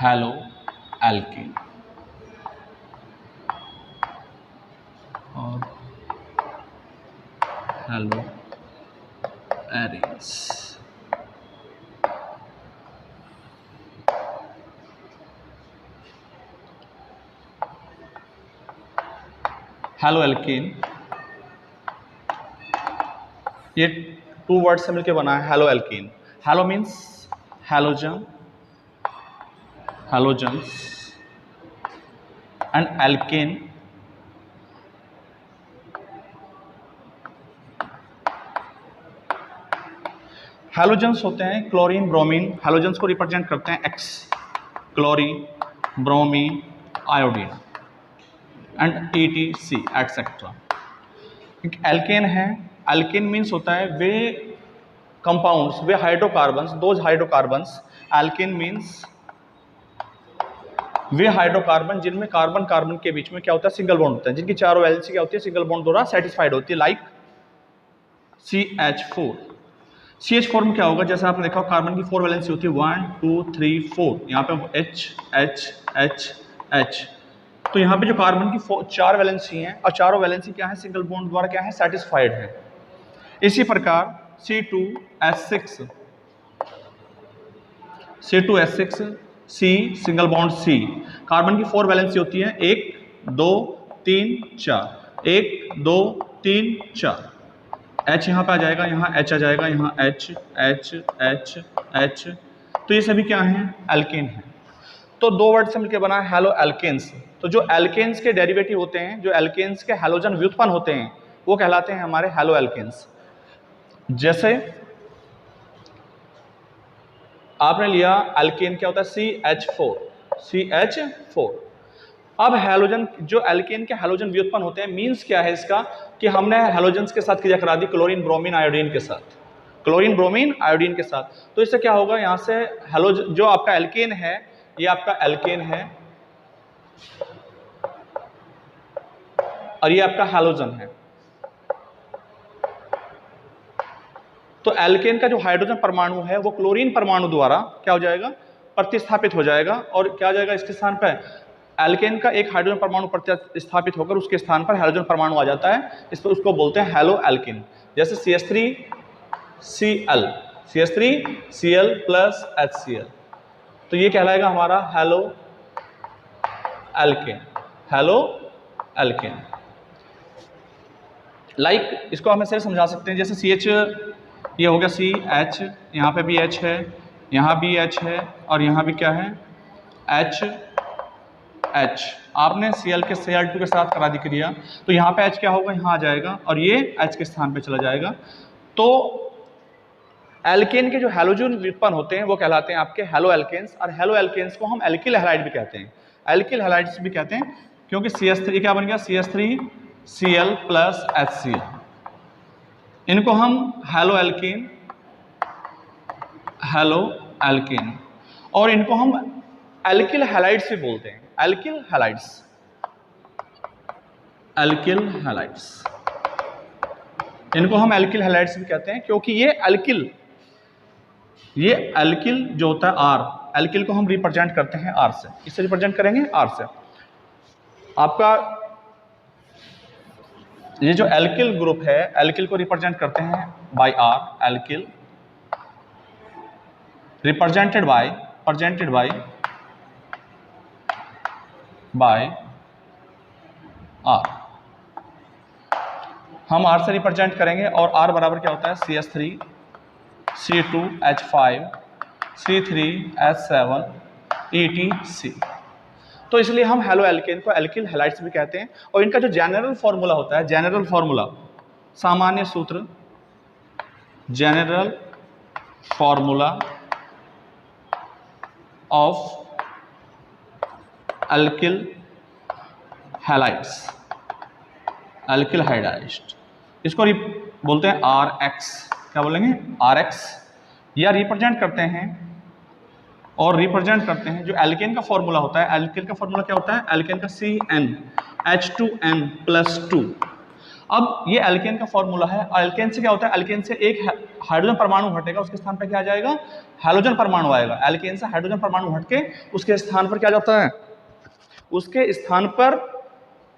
Hello alkene और haloarenes. Haloalkane ये 2 word से मिलकर बना है hello alkene. Halo means halogen, halogens, and alkane halogens होते हैं क्लोरीन ब्रोमीन। हैलोजेंस को रिप्रेजेंट करते हैं X, chlorine bromine iodine and ETC etcetera. Alkane है, एल्केन मीन्स होता है वे कंपाउंड्स, वे hydrocarbons, those hydrocarbons. Alkane means वे हाइड्रोकार्बन जिनमें कार्बन कार्बन के बीच में क्या होता है, सिंगल बॉन्ड होता है, जिनकी चारों वैलेंसी क्या होती है, सिंगल बॉन्ड द्वारा सेटिस्फाइड होती है, लाइक CH4। CH4 में क्या होगा, जैसे आपने देखा कार्बन की 4 वैलेंसी होती है, 1 2 3 4, यहाँ पे H H H H। तो यहाँ पे जो कार्बन की 4 वैलेंसी हैं और चारों वैलेंसी क्या है, सिंगल बॉन्ड द्वारा क्या है, सेटिस्फाइड है। इसी प्रकार C2H6 C single bond C, carbon की 4 वैलेंसी होती है, 1 2 3 4, 1 2 3 4। H यहाँ पे आ जाएगा, यहाँ H आ जाएगा, यहाँ H H H H। तो ये सभी क्या हैं, एल्केन हैं। तो 2 वर्ड से मिलकर बना है हैलो एल्केन्स। तो जो एल्केन्स के डेरिवेटिव होते हैं, जो एल्केन्स के हैलोजन व्युत्पन्न होते हैं, वो कहलाते हैं हमारे हैलो एल्केन्स। जैसे आपने लिया एल्केन क्या होता है, CH4। अब हैलोजन, जो एल्केन के हैलोजन व्युत्पन्न होते हैं, मींस क्या है इसका, कि हमने हैलोजेंस के साथ क्रिया करा दी क्लोरीन ब्रोमीन आयोडीन के साथ, क्लोरीन ब्रोमीन आयोडीन के साथ। तो इससे क्या होगा, यहाँ से हैलोजन जो आपका एल्केन है, ये आपका एल्केन है और ये आपका हैलोजन है। तो एल्केन का जो हाइड्रोजन परमाणु है वो क्लोरीन परमाणु द्वारा क्या हो जाएगा, प्रतिस्थापित हो जाएगा, और क्या हो जाएगा इसके स्थान पर, एल्केन का एक हाइड्रोजन परमाणु प्रतिस्थापित होकर उसके स्थान पर हाइड्रोजन परमाणु आ जाता है, इस पर उसको बोलते हैं हैलो एल्केन। जैसे CH3Cl प्लस HCl, तो ये कहलाएगा हमारा halo alkene, halo alkane. Like इसको हम ऐसे समझा सकते हैं, जैसे CH ये हो गया CH, यहाँ पे भी H है, यहाँ भी H है और यहाँ भी क्या है, H। आपने Cl के Cl2 के साथ करा दी क्रिया, तो यहाँ पे H क्या होगा, यहाँ आ जाएगा और ये H के स्थान पे चला जाएगा। तो एल्केन के जो हैलोजन व्युत्पन्न होते हैं वो कहलाते हैं आपके हैलो एल्केन्स, और हैलो एल्केन्स को हम एल्किल हैलाइड भी कहते हैं, एल्किल हैलाइड्स भी कहते हैं, क्योंकि CH3 क्या बन गया, CH3Cl प्लस HCl। इनको हम हैलो एल्केन, और इनको हम एल्किल हैलाइड्स भी बोलते हैं, एल्किल हैलाइड्स। इनको हम एल्किल हैलाइड्स भी कहते हैं, क्योंकि ये एल्किल जो होता है R, एल्किल को हम रिप्रेजेंट करते हैं R से, इससे रिप्रेजेंट करेंगे R से। आपका ये जो एल्किल ग्रुप है, एल्किल को रिप्रेजेंट करते हैं by R, alkyl represented by R। हम R से रिप्रेजेंट करेंगे, और R बराबर क्या होता है, CH3 C2H5 C3H7 ETC। तो इसलिए हम हैलो एल्केन को एल्किल हैलाइड्स भी कहते हैं। और इनका जो जनरल फॉर्मूला होता है, जनरल फॉर्मूला, सामान्य सूत्र, general formula of alkyl halides, इसको बोलते हैं RX। क्या बोलेंगे, RX, या रिप्रेजेंट करते हैं जो एल्केन का फॉर्मूला होता है। एल्केन का फॉर्मूला क्या होता है, एल्केन का CnH2n+2। अब ये एल्केन का फॉर्मूला है, और एल्केन से क्या होता है, एल्केन से एक हाइड्रोजन परमाणु हटेगा उसके स्थान पर क्या आ जाएगा, हैलोजन परमाणु आएगा। एल्केन से हाइड्रोजन परमाणु हटके उसके स्थान पर क्या जाता है, उसके स्थान पर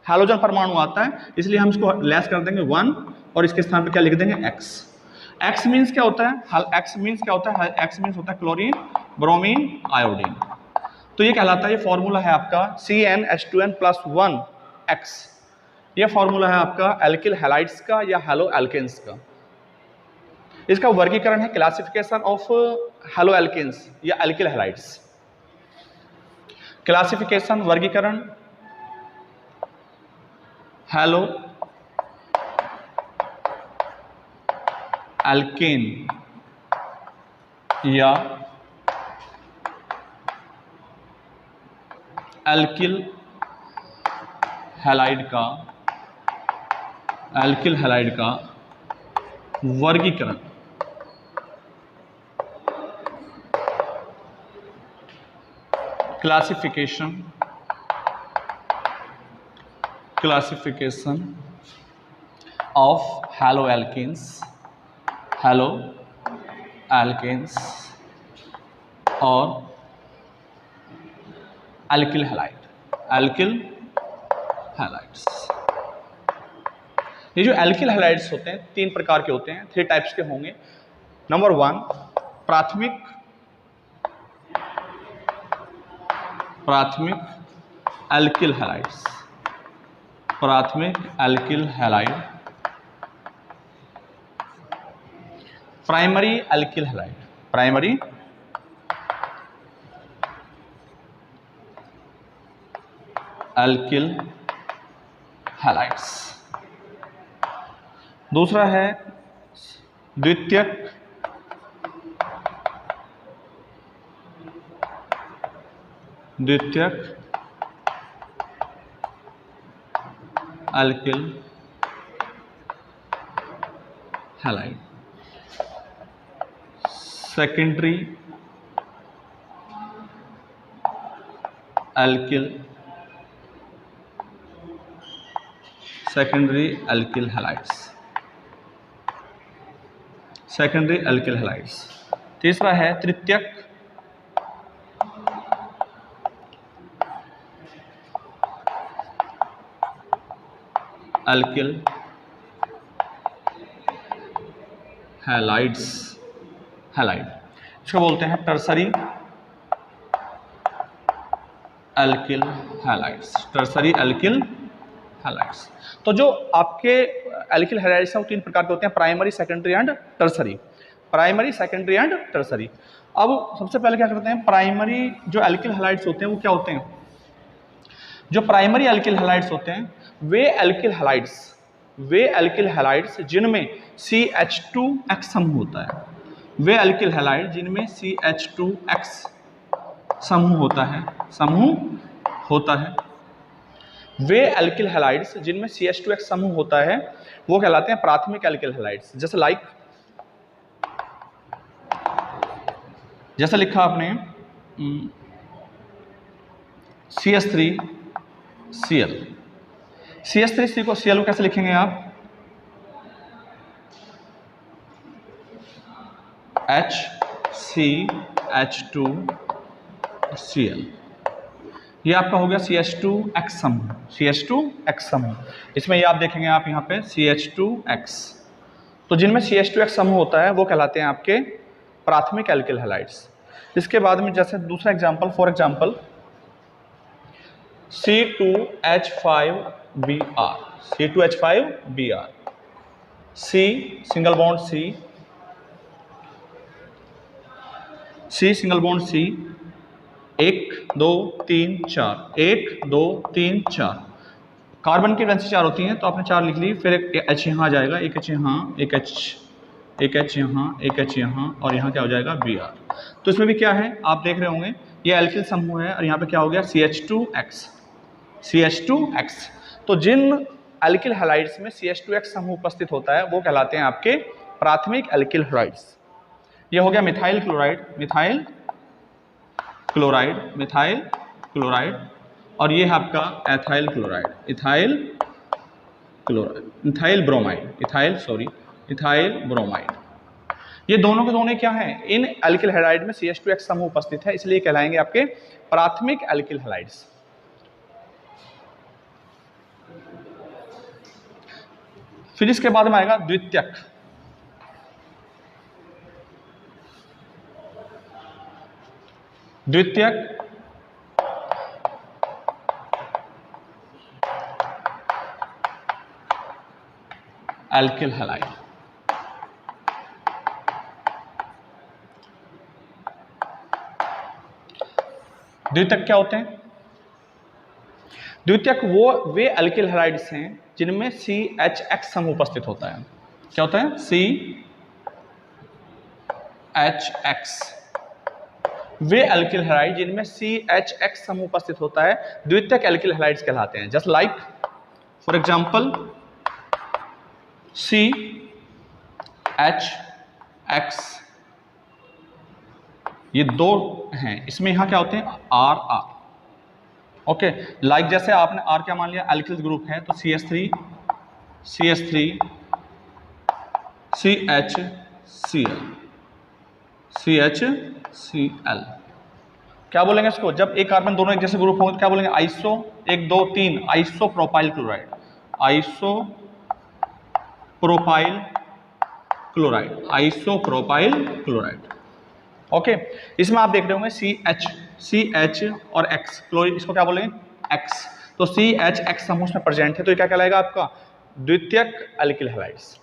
हैलोजन परमाणु आता है, इसलिए हम इसको लेस कर देंगे 1 और इसके स्थान पर क्या लिख देंगे X। X मीन्स क्या होता है, X मीन्स क्या होता है, X मीन्स होता है क्लोरीन, ब्रोमीन, आयोडीन। तो ये कहलाता है, ये फॉर्मूला है आपका CnH2n+1X। ये फॉर्मूला है आपका एल्किल हैलाइड्स का या हैलो एल्केन्स का। इसका वर्गीकरण है क्लासिफिकेशन ऑफ हैलो एल्केन्स या एल्किल हैलाइड्स। क्लासिफिकेशन वर्गीकरण हैलो एल्केन या एल्किल हैलाइड का, एल्किल हैलाइड का वर्गीकरण क्लासिफिकेशन ऑफ हैलो एल्केन्स और एल्किल हैलाइड्स। ये जो एल्किल हैलाइड्स होते हैं 3 प्रकार के होते हैं, 3 टाइप्स के होंगे। नंबर 1 प्राथमिक एल्किल हैलाइड्स, प्राथमिक alkyl halide, primary alkyl halide, primary alkyl halides. दूसरा है द्वितीयक alkyl halide, secondary alkyl halides. तीसरा है तृतीयक एल्किल हैलाइड्स। इसको बोलते हैं टर्सरी एल्किल हैलाइड्स। तो जो आपके एल्किल हैलाइड्स हैं वो 3 प्रकार के होते हैं, प्राइमरी, सेकेंडरी एंड टर्सरी। अब सबसे पहले क्या करते हैं, प्राइमरी जो एल्किल हैलाइड्स होते हैं वो क्या होते हैं, जो प्राइमरी एल्किल हैलाइड्स होते हैं वे एल्किल हैलाइड्स जिनमें CH2X समूह होता है, वे एल्किल हैलाइड जिनमें CH2X समूह होता है, वे एल्किल हैलाइड्स जिनमें CH2X समूह होता है वो कहलाते हैं प्राथमिक एल्किल हैलाइड्स। जैसे लिखा आपने CH3Cl। CH3 को Cl कैसे लिखेंगे आप, HCH2Cl। ये आपका हो गया CH2X समूह। इसमें ये आप देखेंगे आप यहाँ पे CH2X। तो जिनमें CH2X समूह होता है वो कहलाते हैं आपके प्राथमिक एल्किल हैलाइड्स। इसके बाद में जैसे दूसरा example, for example C2H5Br, C single bond C 1 2 3 4 1 2 3 4। Carbon की वैलेंसी 4 होती है तो आपने 4 लिख ली, फिर एक H यहाँ आ जाएगा, एक H यहाँ, एक H यहाँ और यहाँ क्या हो जाएगा Br। तो इसमें भी क्या है आप देख रहे होंगे, ये एल्किल समूह है और यहाँ पे क्या हो गया CH2X। तो जिन एल्किल हैलाइड्स में CH2X समूह उपस्थित होता है वो कहलाते हैं आपके प्राथमिक एल्किल हैलाइड्स। ये हो गया मिथाइल क्लोराइड और ये है आपका एथाइल ब्रोमाइड। ये दोनों के दोनों क्या हैं, इन एल्किल हैलाइड में CH2X समूह उपस्थित है, इसलिए कहलाएंगे आपके प्राथमिक एल्किल हैलाइड्स। फिर इसके बाद में आएगा द्वितीयक। द्वितीयक एल्किल हैलाइड। द्वितीयक क्या होते हैं? द्वितीयक वे एल्किल हैलाइड्स हैं जिनमें CHX समूह उपस्थित होता है। क्या होता है? CHX। वे एल्किल हैलाइड जिनमें CHX समूह उपस्थित होता है द्वितीयक एल्किल हैलाइड्स कहलाते हैं। Just like for example CHX, ये दो हैं, इसमें यहां क्या होते हैं? RR। ओके, लाइक जैसे आपने R क्या मान लिया? एल्किल ग्रुप है, तो CH3 CHCl। क्या बोलेंगे इसको? जब एक कार्बन दोनों एक जैसे ग्रुप होंगे तो क्या बोलेंगे? Iso 1 2 3 isopropyl chloride. Isopropyl chloride. Okay, इसमें आप देख रहे होंगे CH और X, क्लोरीन, इसको क्या बोलेंगे? X। तो CHX समूह में प्रेजेंट है, तो ये क्या कहलाएगा आपका? द्वितीयक एल्किल हैलाइड्स।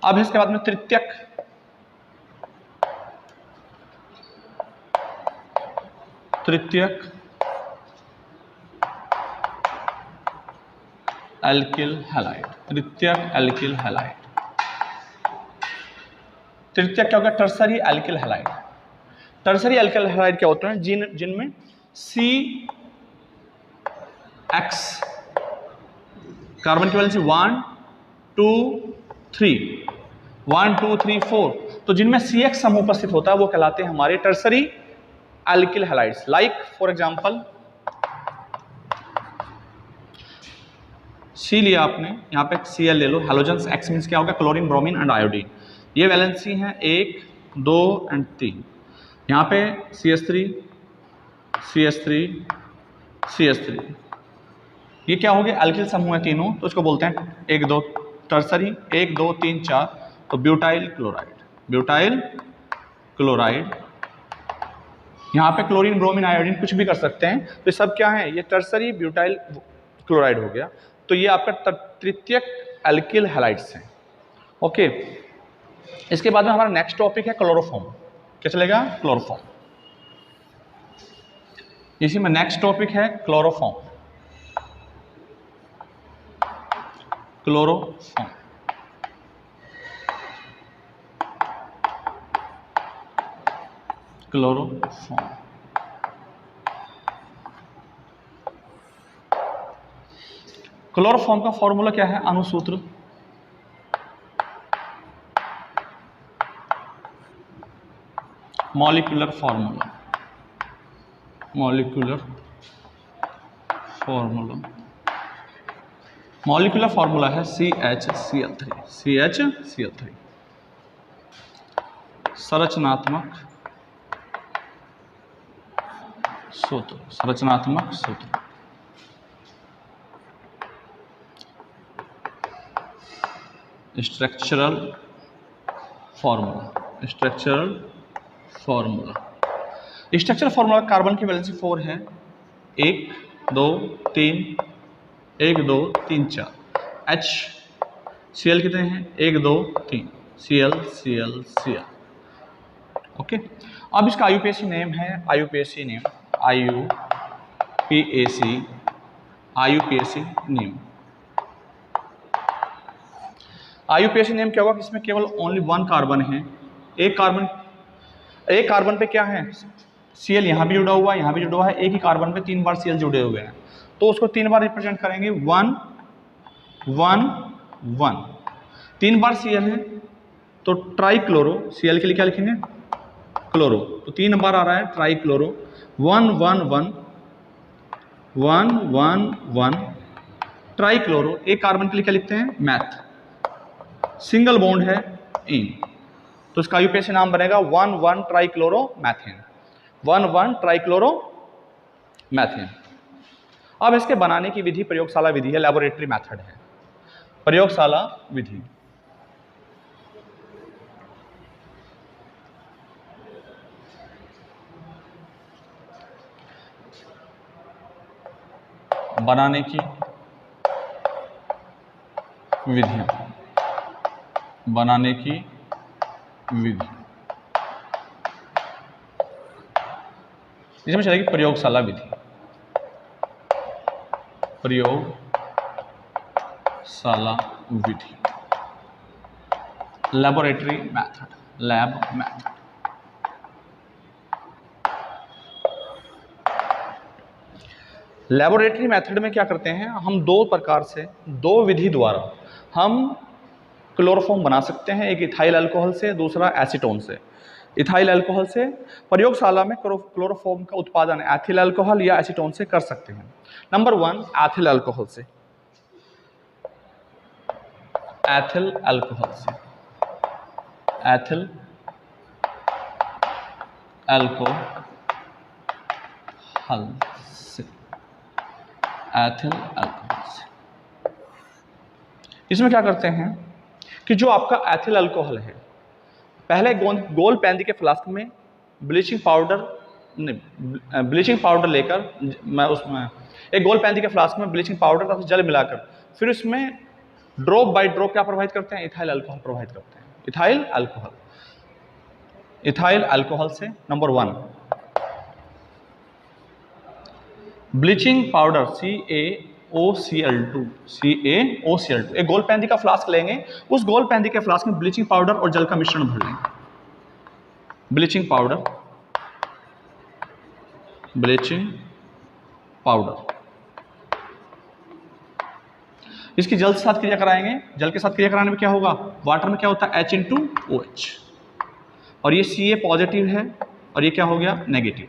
अब इसके बाद में तृतीयक एल्किल हैलाइड। तृतीयक क्या होगा? Tertiary alkyl halide. Tertiary alkyl halide क्या होते हैं? जिनमें CX कार्बन की वैलेंसी 1 2 3 4, तो जिनमें CX समूह उपस्थित होता है वो कहलाते हैं हमारे tertiary alkyl halides. Like for example C लिया आपने, यहाँ पे Cl ले लो, हैलोजेंस X मीन्स क्या होगा? Chlorine, bromine and iodine. ये वैलेंसी है 1 2 एंड 3। यहाँ पे CH3 ये क्या हो गया? एल्किल समूह है तीनों, तो इसको बोलते हैं 1 2 टर्सरी, 1 2 3 4, तो ब्यूटाइल क्लोराइड। यहाँ पे क्लोरीन, ब्रोमीन, आयोडीन कुछ भी कर सकते हैं, तो ये सब क्या है? ये टर्सरी ब्यूटाइल क्लोराइड हो गया। तो ये आपका तृतीयक एल्किल हैलाइड्स हैं। ओके, इसके बाद में हमारा नेक्स्ट टॉपिक है क्लोरोफॉर्म। क्या चलेगा? क्लोरोफॉर्म। इसी में नेक्स्ट टॉपिक है क्लोरोफॉर्म। क्लोरोफॉर्म का फॉर्मूला क्या है? अणुसूत्र मॉलिक्यूलर फॉर्मूला है CHCl3। संरचनात्मक सूत्र स्ट्रक्चरल फॉर्मूला कार्बन की वैलेंसी 4 है, 1 2 3 1 2 3 4। HCl कितने हैं? 1 2 3 Cl। ओके, अब इसका IUPAC नेम है, IUPAC नेम क्या होगा? इसमें केवल ओनली 1 कार्बन है। एक कार्बन पे क्या है? Cl यहाँ भी जुड़ा हुआ है, यहाँ भी जुड़ा हुआ है। एक ही कार्बन पे 3 बार Cl जुड़े हुए हैं, तो उसको 3 बार रिप्रेजेंट करेंगे। 1 1 1, 3 बार Cl है तो ट्राइक्लोरो, Cl के लिए क्या लिखेंगे? क्लोरो, तो 3 बार आ रहा है ट्राइक्लोरो। 1 1 1 1 1 1 ट्राइक्लोरो, एक कार्बन के लिए क्या लिखते हैं, मैथ, सिंगल बॉन्ड है इन, तो इसका यूपीएससी नाम बनेगा 1,1 ट्राइक्लोरो मैथेन, 1,1 ट्राइक्लोरो मैथेन। अब इसके बनाने की विधि प्रयोगशाला विधि है, लैबोरेटरी मेथड है, प्रयोगशाला विधि। बनाने की विधि, बनाने की विधि, इसमें चलेगी प्रयोगशाला विधि, प्रयोगशाला विधि, laboratory method, lab method. Laboratory method में क्या करते हैं हम, दो प्रकार से, दो विधि द्वारा हम क्लोरोफॉर्म बना सकते हैं, एक इथाइल अल्कोहल से, दूसरा एसीटोन से। इथाइल अल्कोहल से प्रयोगशाला में क्लोरोफॉर्म का उत्पादन एथिल अल्कोहल या एसीटोन से कर सकते हैं। नंबर 1 एथिल अल्कोहल से, एथिल अल्कोहल से, एथिल अल्कोहल से, एथिल अल्कोहल से। इसमें क्या करते हैं कि जो आपका एथिल अल्कोहल है, पहले गोल पैंदी के फ्लास्क में ब्लीचिंग पाउडर लेकर, मैं उसमें एक गोल पैंदी के फ्लास्क में ब्लीचिंग पाउडर तथा जल मिलाकर फिर उसमें ड्रॉप बाय ड्रॉप क्या प्रोवाइड करते हैं, इथाइल अल्कोहल प्रोवाइड करते हैं, इथाइल अल्कोहल। इथाइल अल्कोहल से number 1 bleaching powder CaOCl2, CaOCl2, एक गोल पैंदी का फ्लास्क लेंगे, उस गोल पैंदी के फ्लास्क में ब्लीचिंग पाउडर और जल का मिश्रण भर लेंगे, ब्लीचिंग पाउडर, ब्लीचिंग पाउडर, इसकी जल के साथ क्रिया कराएंगे। जल के साथ क्रिया कराने में क्या होगा, वाटर में क्या होता है H/OH, और ये Ca पॉजिटिव है और ये क्या हो गया नेगेटिव,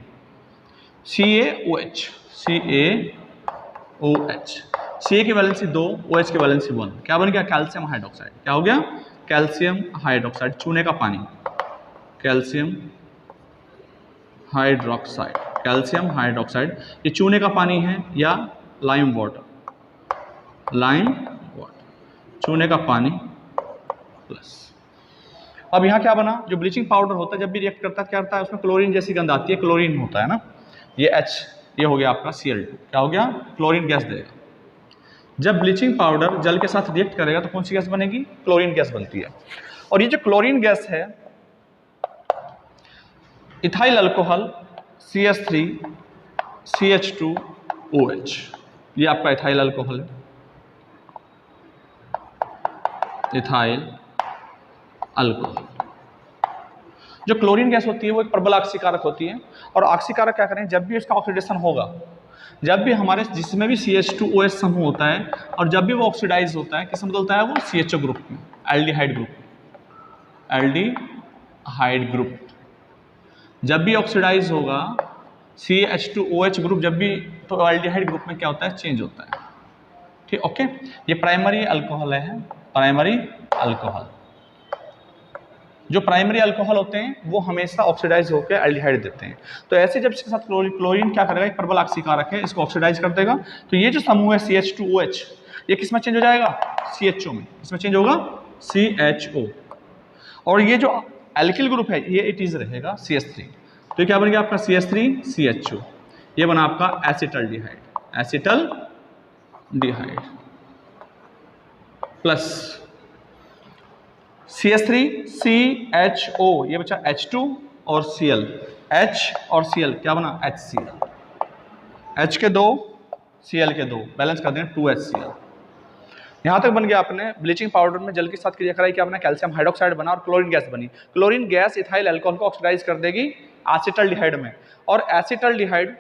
CaOH, CaOH, Ca की वैलेंसी 2, OH की वैलेंसी 1, क्या बन गया कैल्शियम हाइड्रोक्साइड, क्या हो गया कैल्शियम हाइड्रोक्साइड, चूने का पानी, कैल्शियम हाइड्रोक्साइड, कैल्शियम हाइड्रोक्साइड, ये चूने का पानी है या लाइम वाटर, लाइम वाटर, चूने का पानी प्लस। अब यहाँ क्या बना, जो ब्लीचिंग पाउडर होता है जब भी रिएक्ट करता है क्या करता है, उसमें क्लोरीन जैसी गंध आती है, क्लोरीन होता है ना, ये H, ये हो गया आपका Cl2, क्या हो गया क्लोरीन गैस देगा। जब ब्लीचिंग पाउडर जल के साथ रिएक्ट करेगा तो कौन सी गैस बनेगी, क्लोरीन गैस बनती है। और ये जो क्लोरीन गैस है, इथाइल अल्कोहल CH3 CH2OH, ये आपका इथाइल अल्कोहल है, इथाइल अल्कोहल। जो क्लोरीन गैस होती है वो एक प्रबल ऑक्सीकारक होती है, और ऑक्सीकारक क्या करें, जब भी इसका ऑक्सीडेशन होगा, जब भी हमारे जिसमें भी CH2OH समूह होता है और जब भी वो ऑक्सीडाइज होता है किस में बदलता है, वो CHO ग्रुप में, एल्डिहाइड ग्रुप, एल्डिहाइड ग्रुप। जब भी ऑक्सीडाइज होगा CH2OH ग्रुप जब भी, तो एल्डिहाइड ग्रुप में क्या होता है, चेंज होता है, ठीक, ओके। ये प्राइमरी अल्कोहल है, प्राइमरी अल्कोहल। जो प्राइमरी अल्कोहल होते हैं वो हमेशा ऑक्सीडाइज होकर एल्डिहाइड देते हैं, तो ऐसे जब इसके साथ क्लोरीन क्या करेगा, एक प्रबल ऑक्सीकारक है, इसको ऑक्सीडाइज कर देगा, तो ये जो समूह है CH2OH, ये किस में चेंज हो जाएगा, CHO में, इसमें चेंज होगा CHO, और ये जो एल्किल ग्रुप है ये इट इज रहेगा CH3, तो ये क्या बन गया आपका CH3CHO, ये बना आपका एसिटल्डिहाइड, एसिटल्डिहाइड प्लस CH3CHO, ये बचा H2 और Cl, H और Cl क्या बना HCl, H के 2 Cl के 2 बैलेंस कर दें 2HCl। यहाँ तक बन गया आपने ब्लीचिंग पाउडर में जल के साथ क्रिया कराई, क्या बना कैल्शियम हाइड्रोक्साइड बना और क्लोरीन गैस बनी। क्लोरीन गैस इथाइल अल्कोहल को ऑक्सीडाइज कर देगी एसिटल्डिहाइड में, और acetaldehyde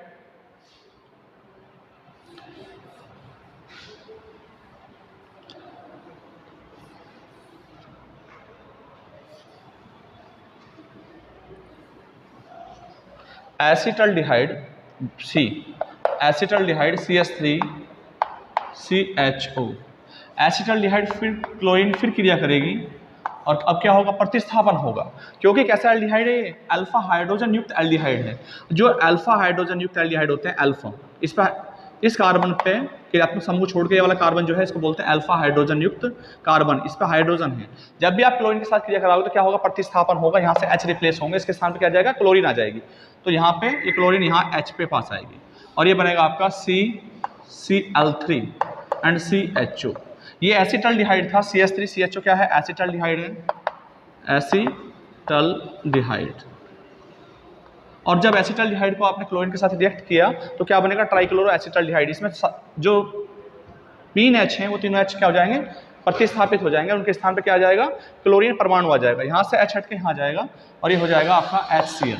acetaldehyde CH3 CHO। Acetaldehyde फिर क्लोरीन फिर क्रिया करेगी और अब क्या होगा, प्रतिस्थापन होगा, क्योंकि कैसा एल्डिहाइड है, अल्फा हाइड्रोजन युक्त एल्डिहाइड है। जो अल्फा हाइड्रोजन युक्त एल्डिहाइड होते हैं अल्फा, इस पर इस कार्बन पे क्रियात्मक समूह छोड़ के ये वाला कार्बन जो है इसको बोलते हैं अल्फा हाइड्रोजन युक्त कार्बन, इस पर हाइड्रोजन है। जब भी आप क्लोरीन के साथ क्रिया कराओगे तो क्या होगा, प्रतिस्थापन होगा, यहाँ से H रिप्लेस होंगे, इसके स्थान पे क्या जाएगा, क्लोरीन आ जाएगी। तो यहाँ पे ये क्लोरीन यहाँ H पे पास आएगी और ये बनेगा आपका CCl3 एंड CHO। ये एसिटल्डिहाइड था, CH3 CHO क्या है, एसिटल्डिहाइड है, एसिटल्डिहाइड। और जब एसिटल्डिहाइड को आपने क्लोरीन के साथ रिएक्ट किया तो क्या बनेगा, ट्राइक्लोरो एसिटल्डिहाइड। इसमें जो 3 H हैं वो तीनों H क्या हो जाएंगे, प्रतिस्थापित हो जाएंगे, उनके स्थान पे क्या आ जाएगा, क्लोरीन परमाणु आ जाएगा। यहाँ से H हट के यहाँ जाएगा और ये हो जाएगा आपका HCl।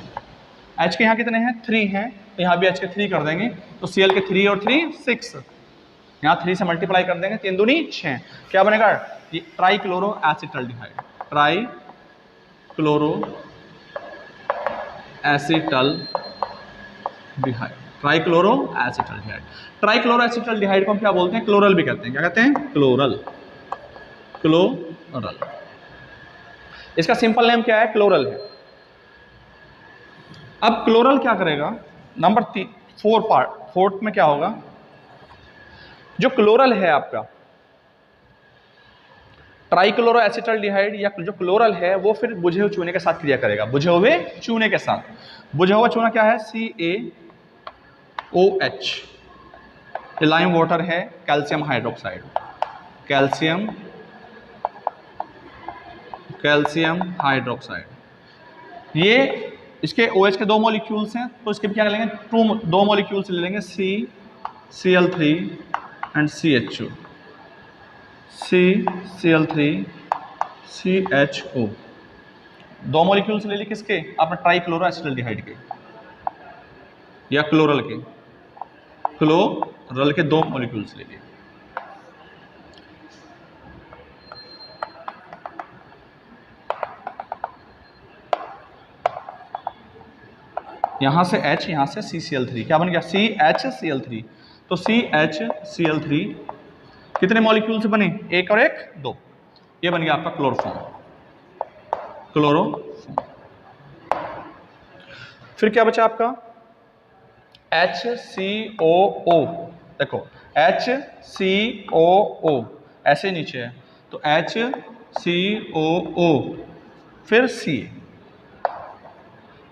H के यहाँ कितने हैं, 3 हैं, तो यहाँ भी H के 3 कर देंगे, तो Cl के 3 और 3 6, यहाँ 3 से मल्टीप्लाई कर देंगे, 3 दूनी 6, क्या बनेगा, trichloro acetaldehyde, trichloro acetaldehyde, trichloro acetaldehyde. Trichloro acetaldehyde को हम क्या बोलते हैं, क्लोरल भी कहते हैं, क्या कहते हैं, क्लोरल, क्लोरल। इसका सिंपल नेम क्या है, क्लोरल है। अब क्लोरल क्या करेगा, नंबर 4 में क्या होगा, जो क्लोरल है आपका ट्राइक्लोरो एसिटल्डिहाइड या जो क्लोरल है वो फिर बुझे हुए चूने के साथ क्रिया करेगा, बुझे हुए चूने के साथ। बुझा हुआ चूना क्या है, CaOH, लाइम वाटर है, कैल्शियम हाइड्रोक्साइड, कैल्शियम हाइड्रोक्साइड। ये इसके OH के 2 मॉलिक्यूल्स हैं, तो इसके भी क्या लेंगे, 2 मॉलिक्यूल्स ले लेंगे, CCl3 and CHO, CCl3 CHO। 2 molecules ले ली किसके, आपने ट्राइक्लोरो एसिटल्डिहाइड के या क्लोरल के, क्लोरल के 2 मॉलिक्यूल्स ले लिए। यहां से H, यहां से CCl3, क्या बन गया, CHCl3। तो CHCl3 कितने मॉलिक्यूल से बने, 1 और 1 2, ये बन गया आपका क्लोरोफॉर्म, क्लोरोफॉर्म। फिर क्या बचा आपका, HCOO, देखो HCOO ऐसे नीचे है, तो HCOO फिर C,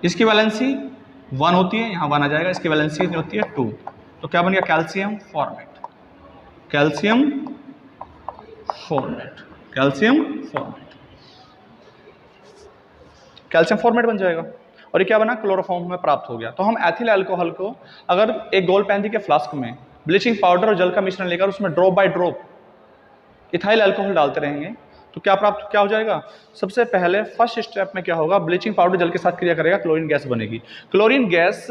इसकी वैलेंसी 1 होती है, यहाँ 1 आ जाएगा, इसकी वैलेंसी कितनी होती है 2, तो क्या बन गया, calcium formate, calcium formate, calcium formate, calcium formate बन जाएगा। और ये क्या बना, क्लोरोफॉर्म में प्राप्त हो गया। तो हम एथिल अल्कोहल को अगर एक गोल पैंदी के फ्लास्क में ब्लीचिंग पाउडर और जल का मिश्रण लेकर उसमें drop by drop ethyl alcohol डालते रहेंगे तो क्या हो जाएगा, सबसे पहले फर्स्ट स्टेप में क्या होगा, ब्लीचिंग पाउडर जल के साथ क्रिया करेगा, क्लोरीन गैस बनेगी। क्लोरीन गैस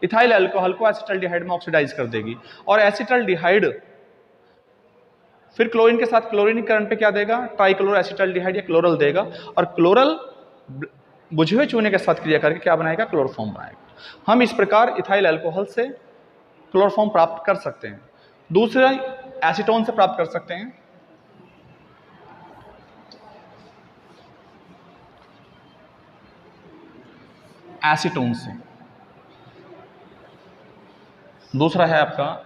इथाइल अल्कोहल को एसिटल्डिहाइड में ऑक्सीडाइज कर देगी और एसिटल्डिहाइड फिर क्लोरीन के साथ क्लोरीनीकरण पे क्या देगा, ट्राइक्लोरो एसिटल्डिहाइड या क्लोरल देगा, और क्लोरल बुझे हुए चूने के साथ क्रिया करके क्या बनाएगा, क्लोरोफॉर्म बनाएगा। हम इस प्रकार इथाइल अल्कोहल से क्लोरोफॉर्म प्राप्त कर सकते हैं। दूसरा एसीटोन से प्राप्त कर सकते हैं। एसीटोन से, दूसरा है आपका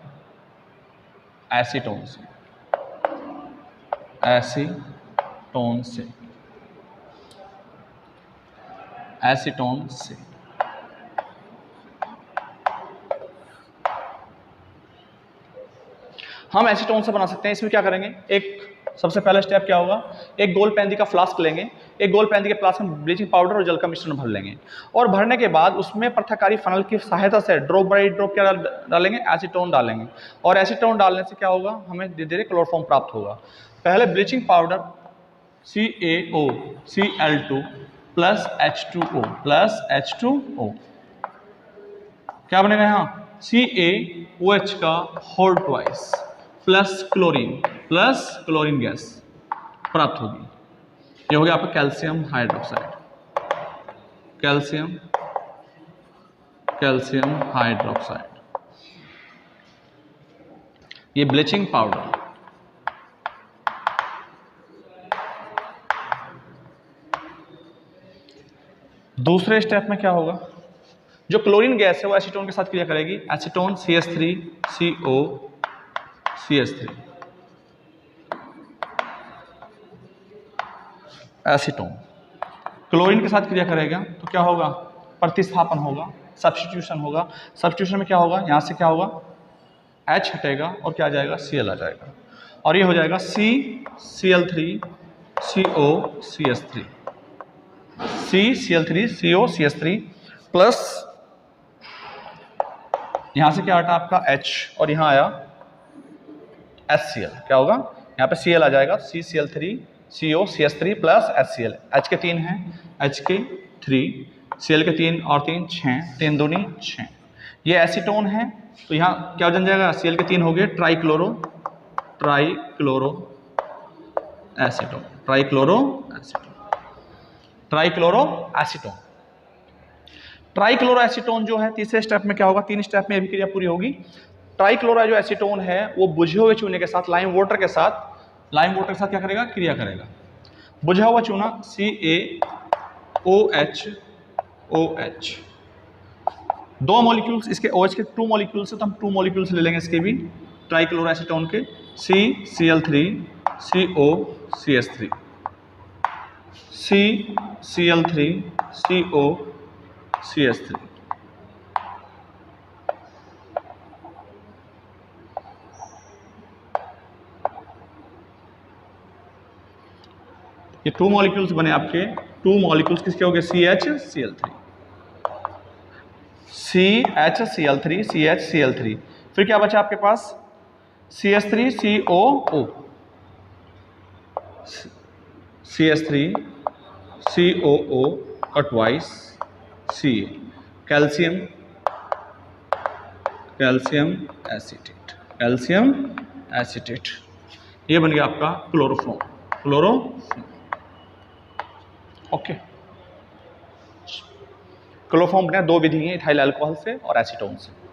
एसीटोन से, एसीटोन से, एसीटोन से। हम एसीटोन से बना सकते हैं। इसमें क्या करेंगे, एक सबसे पहला स्टेप क्या होगा, एक गोल पैंदी का फ्लास्क लेंगे, एक गोल पैंदी के फ्लास्क में ब्लीचिंग पाउडर और जल का मिश्रण भर लेंगे और भरने के बाद उसमें पृथककारी फनल की सहायता से ड्रॉप बाई ड्रॉप क्या डालेंगे, एसीटोन डालेंगे और एसीटोन डालने से क्या होगा, हमें धीरे धीरे क्लोरोफॉर्म प्राप्त होगा। पहले bleaching powder CaOCl2 plus H2O क्या बनेगा, यहाँ CaOH का whole twice plus chlorine gas प्राप्त होगी। ये हो गया आपका कैल्शियम हाइड्रोक्साइड, कैल्शियम हाइड्रोक्साइड। ये ब्लीचिंग पाउडर। दूसरे स्टेप में क्या होगा, जो क्लोरीन गैस है वो एसीटोन के साथ क्रिया करेगी, acetone CH3 CO CH3, acetone chlorine के साथ क्रिया करेगा तो क्या होगा, प्रतिस्थापन होगा, सब्स्टिट्यूशन होगा। सब्स्टिट्यूशन में क्या होगा, यहाँ से क्या होगा, H हटेगा और क्या आ जाएगा, Cl आ जाएगा, और ये हो जाएगा CCl3 CO CH3, CCl3 CO CH3 plus यहाँ से क्या हटा आपका H और यहाँ आया HCl, क्या होगा, यहाँ पे Cl आ जाएगा, CCl3 CO CH3 plus HCl, H के 3 हैं, H के 3, Cl के 3 और 3 6, 3 दूनी 6, ये एसीटोन है। तो यहाँ क्या बन जाएगा, Cl के 3 हो गए ट्राइक्लोरो एसीटोन, ट्राइक्लोरो एसीटोन जो है तीसरे स्टेप में क्या होगा, 3 स्टेप में भी क्रिया पूरी होगी। ट्राइक्लोरो जो एसीटोन है वो बुझे हुए चूने के साथ लाइम वाटर के साथ क्या करेगा, क्रिया करेगा। बुझा हुआ चूना CaOH, 2 मॉलिक्यूल्स इसके OH के 2 मॉलिक्यूल्स है, तो हम 2 मॉलिक्यूल्स ले लेंगे इसके भी, ट्राइक्लोरो एसीटोन के CCl3 CO CH3, CCl3 CO CH3, ये 2 मॉलिक्यूल्स बने आपके, 2 मॉलिक्यूल्स किसके हो गए, CHCl3, फिर क्या बचा आपके पास, CH3COO, CH3COO का ट्वाइस Ca, कैल्शियम एसीटेट, ये बन गया आपका क्लोरोफॉर्म। ओके, क्लोरोफॉर्म बना 2 विधि है, इथाइल अल्कोहल से और एसीटोन से।